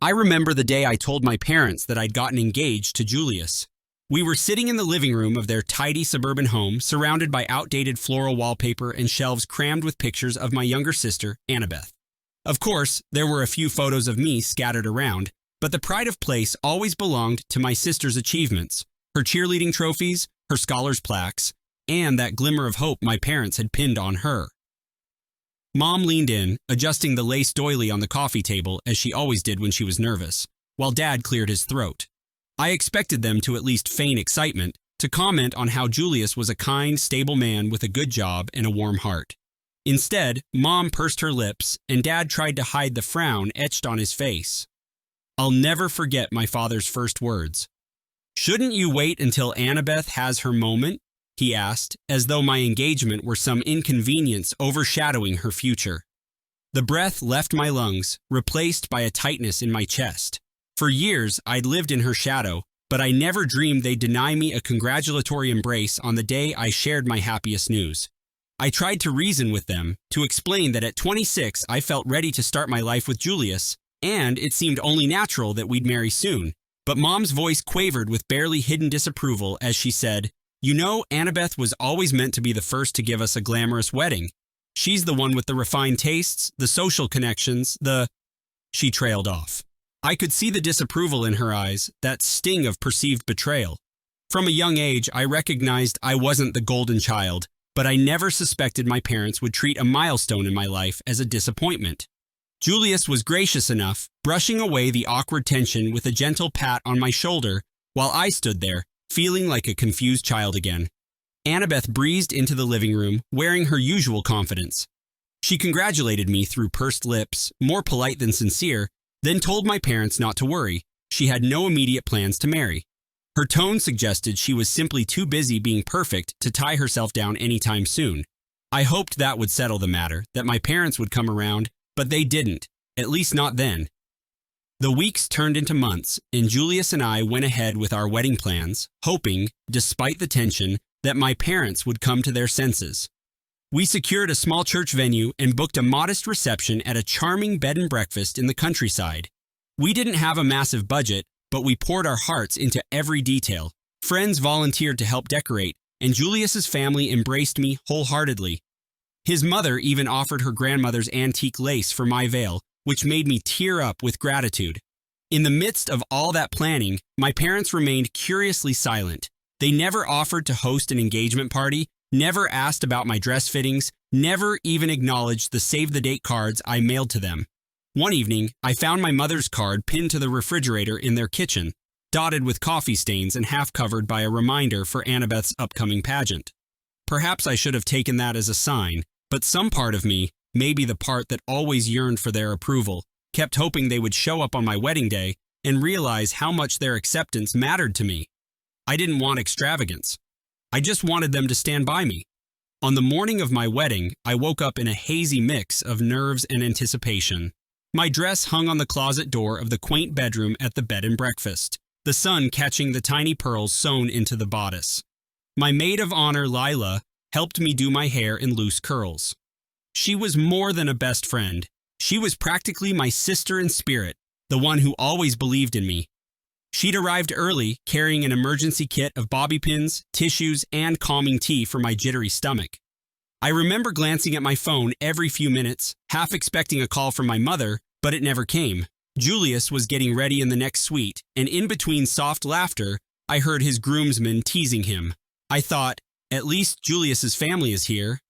I remember the day I told my parents that I'd gotten engaged to Julius. We were sitting in the living room of their tidy suburban home, surrounded by outdated floral wallpaper and shelves crammed with pictures of my younger sister, Annabeth. Of course, there were a few photos of me scattered around, but the pride of place always belonged to my sister's achievements, her cheerleading trophies, her scholar's plaques, and that glimmer of hope my parents had pinned on her. Mom leaned in, adjusting the lace doily on the coffee table as she always did when she was nervous, while Dad cleared his throat. I expected them to at least feign excitement, to comment on how Julius was a kind, stable man with a good job and a warm heart. Instead, Mom pursed her lips, and Dad tried to hide the frown etched on his face. I'll never forget my father's first words. "Shouldn't you wait until Annabeth has her moment?" he asked, as though my engagement were some inconvenience overshadowing her future. The breath left my lungs, replaced by a tightness in my chest. For years, I'd lived in her shadow, but I never dreamed they'd deny me a congratulatory embrace on the day I shared my happiest news. I tried to reason with them, to explain that at 26 I felt ready to start my life with Julius, and it seemed only natural that we'd marry soon. But Mom's voice quavered with barely hidden disapproval as she said, "You know, Annabeth was always meant to be the first to give us a glamorous wedding. She's the one with the refined tastes, the social connections, She trailed off. I could see the disapproval in her eyes, that sting of perceived betrayal. From a young age, I recognized I wasn't the golden child, but I never suspected my parents would treat a milestone in my life as a disappointment. Julius was gracious enough, brushing away the awkward tension with a gentle pat on my shoulder, while I stood there, feeling like a confused child again. Annabeth breezed into the living room, wearing her usual confidence. She congratulated me through pursed lips, more polite than sincere, then told my parents not to worry. She had no immediate plans to marry. Her tone suggested she was simply too busy being perfect to tie herself down anytime soon. I hoped that would settle the matter, that my parents would come around, but they didn't, at least not then. The weeks turned into months, and Julius and I went ahead with our wedding plans, hoping, despite the tension, that my parents would come to their senses. We secured a small church venue and booked a modest reception at a charming bed and breakfast in the countryside. We didn't have a massive budget, but we poured our hearts into every detail. Friends volunteered to help decorate, and Julius's family embraced me wholeheartedly. His mother even offered her grandmother's antique lace for my veil, which made me tear up with gratitude. In the midst of all that planning, my parents remained curiously silent. They never offered to host an engagement party, never asked about my dress fittings, never even acknowledged the save-the-date cards I mailed to them. One evening, I found my mother's card pinned to the refrigerator in their kitchen, dotted with coffee stains and half covered by a reminder for Annabeth's upcoming pageant. Perhaps I should have taken that as a sign, but some part of me, maybe the part that always yearned for their approval, kept hoping they would show up on my wedding day and realize how much their acceptance mattered to me. I didn't want extravagance. I just wanted them to stand by me. On the morning of my wedding, I woke up in a hazy mix of nerves and anticipation. My dress hung on the closet door of the quaint bedroom at the bed and breakfast, the sun catching the tiny pearls sewn into the bodice. My maid of honor, Lila, helped me do my hair in loose curls. She was more than a best friend. She was practically my sister in spirit, the one who always believed in me. She'd arrived early, carrying an emergency kit of bobby pins, tissues, and calming tea for my jittery stomach. I remember glancing at my phone every few minutes, half expecting a call from my mother, but it never came. Julius was getting ready in the next suite, and in between soft laughter, I heard his groomsmen teasing him. I thought, at least Julius's family is here.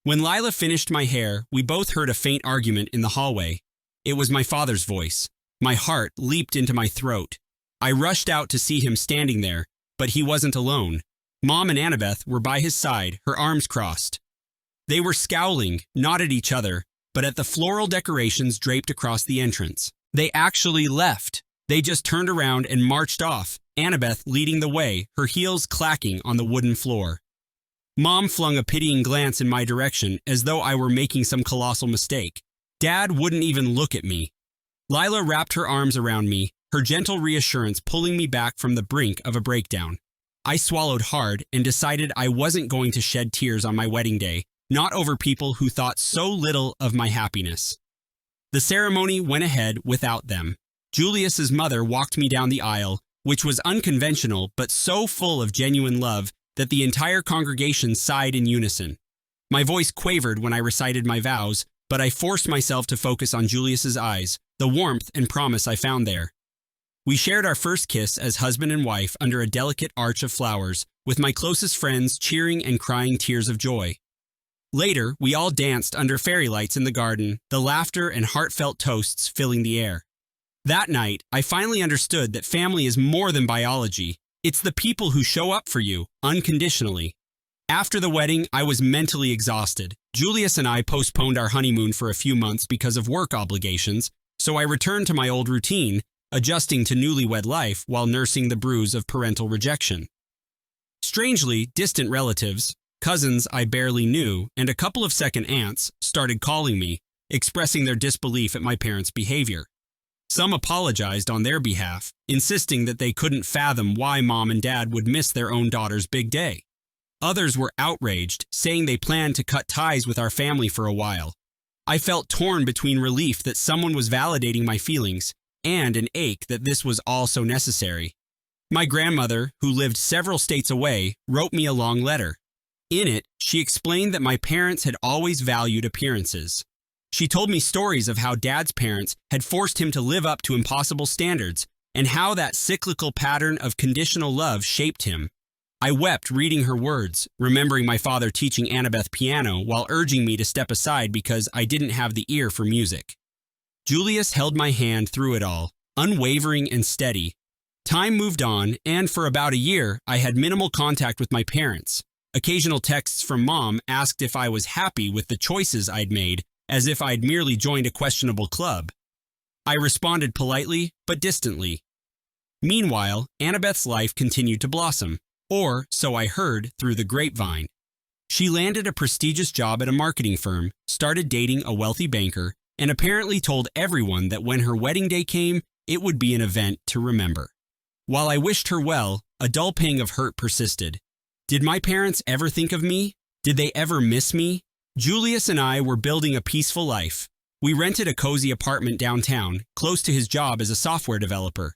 When Lila finished my hair, we both heard a faint argument in the hallway. It was my father's voice. My heart leaped into my throat. I rushed out to see him standing there, but he wasn't alone. Mom and Annabeth were by his side, her arms crossed. They were scowling, not at each other, but at the floral decorations draped across the entrance. They actually left. They just turned around and marched off, Annabeth leading the way, her heels clacking on the wooden floor. Mom flung a pitying glance in my direction, as though I were making some colossal mistake. Dad wouldn't even look at me. Lila wrapped her arms around me, her gentle reassurance pulling me back from the brink of a breakdown. I swallowed hard and decided I wasn't going to shed tears on my wedding day, not over people who thought so little of my happiness. The ceremony went ahead without them. Julius's mother walked me down the aisle, which was unconventional but so full of genuine love that the entire congregation sighed in unison. My voice quavered when I recited my vows, but I forced myself to focus on Julius's eyes, the warmth and promise I found there. We shared our first kiss as husband and wife under a delicate arch of flowers, with my closest friends cheering and crying tears of joy. Later, we all danced under fairy lights in the garden, the laughter and heartfelt toasts filling the air. That night, I finally understood that family is more than biology. It's the people who show up for you, unconditionally. After the wedding, I was mentally exhausted. Julius and I postponed our honeymoon for a few months because of work obligations, so I returned to my old routine, adjusting to newlywed life while nursing the bruise of parental rejection. Strangely, distant relatives, cousins I barely knew, and a couple of second aunts started calling me, expressing their disbelief at my parents' behavior. Some apologized on their behalf, insisting that they couldn't fathom why mom and dad would miss their own daughter's big day. Others were outraged, saying they planned to cut ties with our family for a while. I felt torn between relief that someone was validating my feelings and an ache that this was all so necessary. My grandmother, who lived several states away, wrote me a long letter. In it, she explained that my parents had always valued appearances. She told me stories of how Dad's parents had forced him to live up to impossible standards and how that cyclical pattern of conditional love shaped him. I wept reading her words, remembering my father teaching Annabeth piano while urging me to step aside because I didn't have the ear for music. Julius held my hand through it all, unwavering and steady. Time moved on, and for about a year, I had minimal contact with my parents. Occasional texts from Mom asked if I was happy with the choices I'd made, as if I'd merely joined a questionable club. I responded politely, but distantly. Meanwhile, Annabeth's life continued to blossom, or so I heard through the grapevine. She landed a prestigious job at a marketing firm, started dating a wealthy banker, and apparently told everyone that when her wedding day came, it would be an event to remember. While I wished her well, a dull pang of hurt persisted. Did my parents ever think of me? Did they ever miss me? Julius and I were building a peaceful life. We rented a cozy apartment downtown, close to his job as a software developer.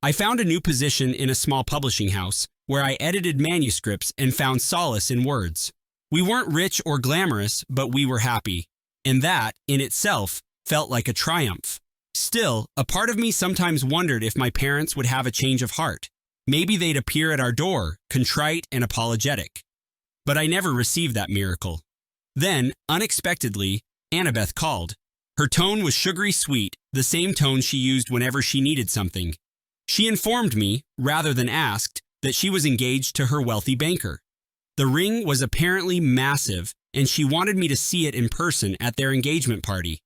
I found a new position in a small publishing house, where I edited manuscripts and found solace in words. We weren't rich or glamorous, but we were happy. And that, in itself, felt like a triumph. Still, a part of me sometimes wondered if my parents would have a change of heart. Maybe they'd appear at our door, contrite and apologetic. But I never received that miracle. Then, unexpectedly, Annabeth called. Her tone was sugary sweet, the same tone she used whenever she needed something. She informed me, rather than asked, that she was engaged to her wealthy banker. The ring was apparently massive, and she wanted me to see it in person at their engagement party.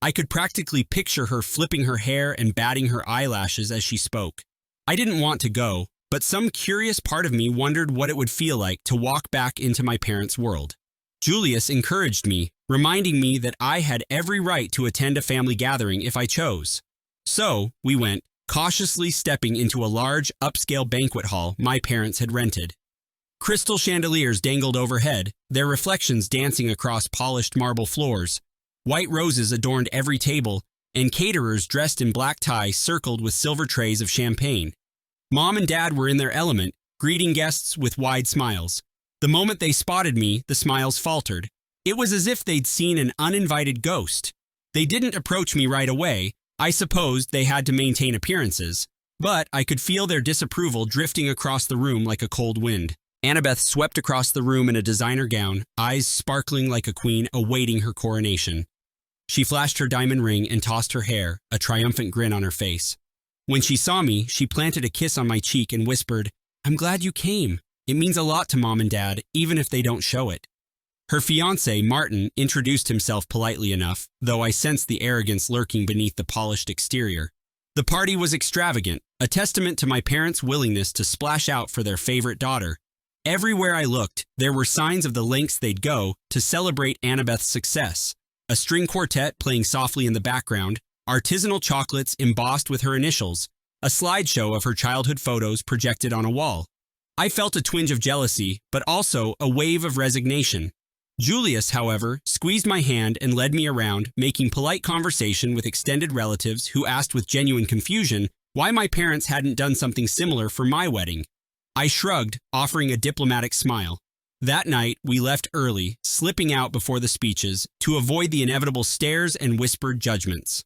I could practically picture her flipping her hair and batting her eyelashes as she spoke. I didn't want to go, but some curious part of me wondered what it would feel like to walk back into my parents' world. Julius encouraged me, reminding me that I had every right to attend a family gathering if I chose. So, we went, cautiously stepping into a large, upscale banquet hall my parents had rented. Crystal chandeliers dangled overhead, their reflections dancing across polished marble floors. White roses adorned every table, and caterers dressed in black ties circled with silver trays of champagne. Mom and Dad were in their element, greeting guests with wide smiles. The moment they spotted me, the smiles faltered. It was as if they'd seen an uninvited ghost. They didn't approach me right away. I supposed they had to maintain appearances, but I could feel their disapproval drifting across the room like a cold wind. Annabeth swept across the room in a designer gown, eyes sparkling like a queen awaiting her coronation. She flashed her diamond ring and tossed her hair, a triumphant grin on her face. When she saw me, she planted a kiss on my cheek and whispered, "I'm glad you came. It means a lot to Mom and Dad, even if they don't show it." Her fiancé, Martin, introduced himself politely enough, though I sensed the arrogance lurking beneath the polished exterior. The party was extravagant, a testament to my parents' willingness to splash out for their favorite daughter. Everywhere I looked, there were signs of the lengths they'd go to celebrate Annabeth's success. A string quartet playing softly in the background, artisanal chocolates embossed with her initials, a slideshow of her childhood photos projected on a wall. I felt a twinge of jealousy, but also a wave of resignation. Julius, however, squeezed my hand and led me around, making polite conversation with extended relatives who asked with genuine confusion why my parents hadn't done something similar for my wedding. I shrugged, offering a diplomatic smile. That night, we left early, slipping out before the speeches to avoid the inevitable stares and whispered judgments.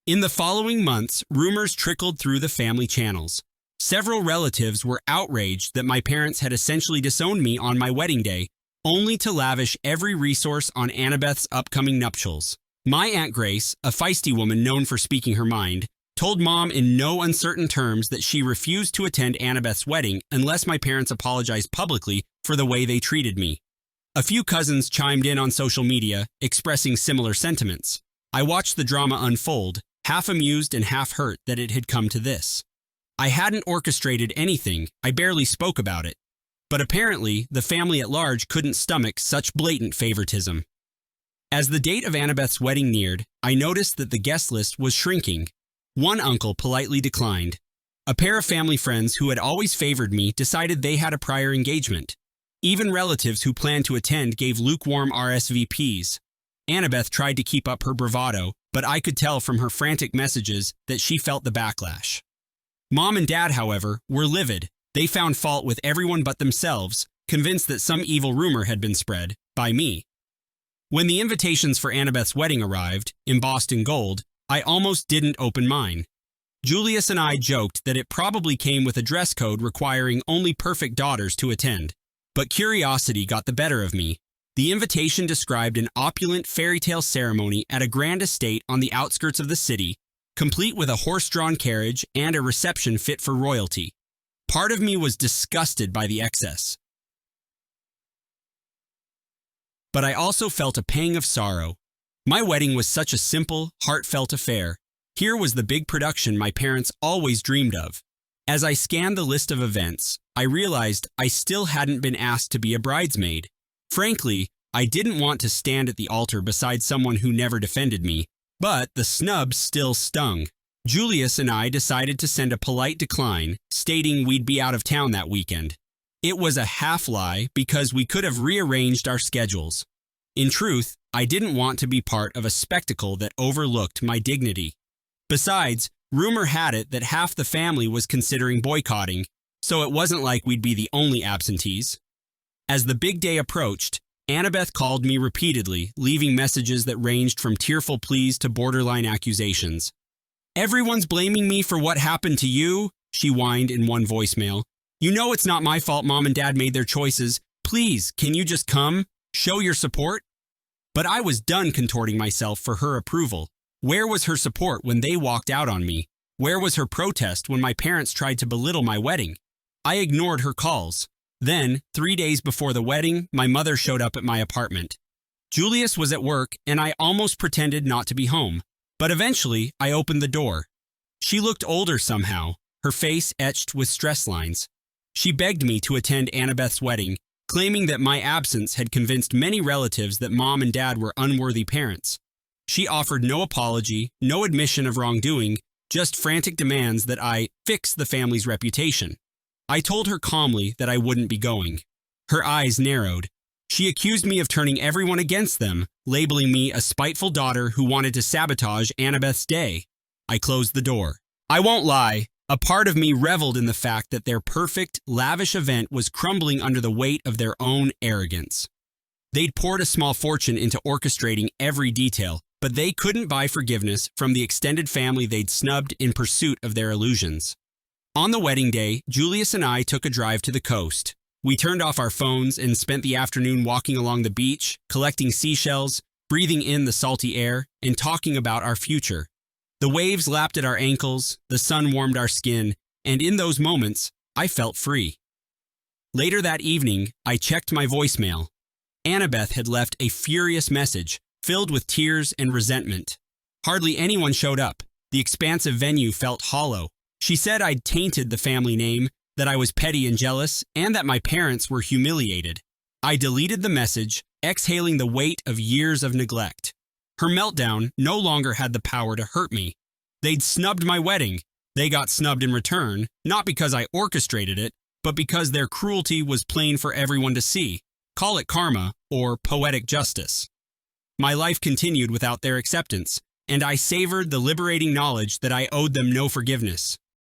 In the following months, rumors trickled through the family channels. Several relatives were outraged that my parents had essentially disowned me on my wedding day, only to lavish every resource on Annabeth's upcoming nuptials. My Aunt Grace, a feisty woman known for speaking her mind, told Mom in no uncertain terms that she refused to attend Annabeth's wedding unless my parents apologized publicly for the way they treated me. A few cousins chimed in on social media, expressing similar sentiments. I watched the drama unfold, half amused and half hurt that it had come to this. I hadn't orchestrated anything, I barely spoke about it. But apparently, the family at large couldn't stomach such blatant favoritism. As the date of Annabeth's wedding neared, I noticed that the guest list was shrinking. One uncle politely declined. A pair of family friends who had always favored me decided they had a prior engagement. Even relatives who planned to attend gave lukewarm RSVPs. Annabeth tried to keep up her bravado, but I could tell from her frantic messages that she felt the backlash. Mom and Dad, however, were livid. They found fault with everyone but themselves, convinced that some evil rumor had been spread by me. When the invitations for Annabeth's wedding arrived, embossed in gold, I almost didn't open mine. Julius and I joked that it probably came with a dress code requiring only perfect daughters to attend. But curiosity got the better of me. The invitation described an opulent fairy tale ceremony at a grand estate on the outskirts of the city, complete with a horse-drawn carriage and a reception fit for royalty. Part of me was disgusted by the excess. But I also felt a pang of sorrow. My wedding was such a simple, heartfelt affair. Here was the big production my parents always dreamed of. As I scanned the list of events, I realized I still hadn't been asked to be a bridesmaid. Frankly, I didn't want to stand at the altar beside someone who never defended me, but the snubs still stung. Julius and I decided to send a polite decline, stating we'd be out of town that weekend. It was a half-lie because we could have rearranged our schedules. In truth, I didn't want to be part of a spectacle that overlooked my dignity. Besides, rumor had it that half the family was considering boycotting, so it wasn't like we'd be the only absentees. As the big day approached, Annabeth called me repeatedly, leaving messages that ranged from tearful pleas to borderline accusations. "Everyone's blaming me for what happened to you," she whined in one voicemail. "You know it's not my fault Mom and Dad made their choices. Please, can you just come? Show your support?" But I was done contorting myself for her approval. Where was her support when they walked out on me? Where was her protest when my parents tried to belittle my wedding? I ignored her calls. Then, 3 days before the wedding, my mother showed up at my apartment. Julius was at work, and I almost pretended not to be home. But eventually, I opened the door. She looked older somehow, her face etched with stress lines. She begged me to attend Annabeth's wedding, claiming that my absence had convinced many relatives that Mom and Dad were unworthy parents. She offered no apology, no admission of wrongdoing, just frantic demands that I fix the family's reputation. I told her calmly that I wouldn't be going. Her eyes narrowed. She accused me of turning everyone against them, labeling me a spiteful daughter who wanted to sabotage Annabeth's day. I closed the door. I won't lie, a part of me reveled in the fact that their perfect, lavish event was crumbling under the weight of their own arrogance. They'd poured a small fortune into orchestrating every detail, but they couldn't buy forgiveness from the extended family they'd snubbed in pursuit of their illusions. On the wedding day, Julius and I took a drive to the coast. We turned off our phones and spent the afternoon walking along the beach, collecting seashells, breathing in the salty air, and talking about our future. The waves lapped at our ankles, the sun warmed our skin, and in those moments, I felt free. Later that evening, I checked my voicemail. Annabeth had left a furious message, filled with tears and resentment. Hardly anyone showed up. The expansive venue felt hollow. She said I'd tainted the family name, that I was petty and jealous, and that my parents were humiliated. I deleted the message, exhaling the weight of years of neglect. Her meltdown no longer had the power to hurt me. They'd snubbed my wedding. They got snubbed in return, not because I orchestrated it, but because their cruelty was plain for everyone to see. Call it karma, or poetic justice. My life continued without their acceptance, and I savored the liberating knowledge that I owed them no forgiveness.